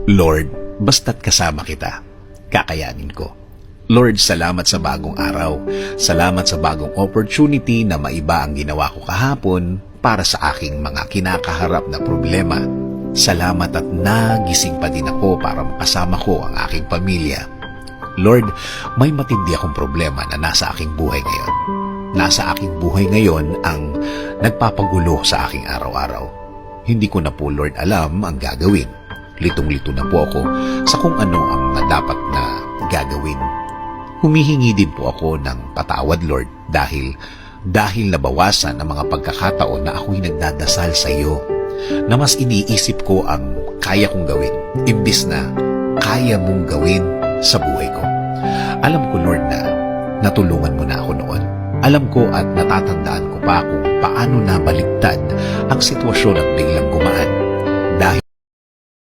Lord, basta't kasama kita, kakayanin ko. Lord, salamat sa bagong araw. Salamat sa bagong opportunity na maiba ang ginawa ko kahapon para sa aking mga kinakaharap na problema. Salamat at nagising pa din ako para makasama ko ang aking pamilya. Lord, may matindi akong problema na nasa aking buhay ngayon. Nasa aking buhay ngayon ang nagpapagulo sa aking araw-araw. Hindi ko na po, Lord, alam ang gagawin. Litong-lito na po ako sa kung ano ang dapat na gagawin. Humihingi din po ako ng patawad, Lord, dahil nabawasan ang mga pagkakataon na ako'y nagdadasal sa iyo, na mas iniisip ko ang kaya kong gawin, imbis na kaya mong gawin sa buhay ko. Alam ko, Lord, na natulungan mo na ako noon. Alam ko at natatandaan ko pa kung paano nabaligtad ang sitwasyon at biglang gumaan.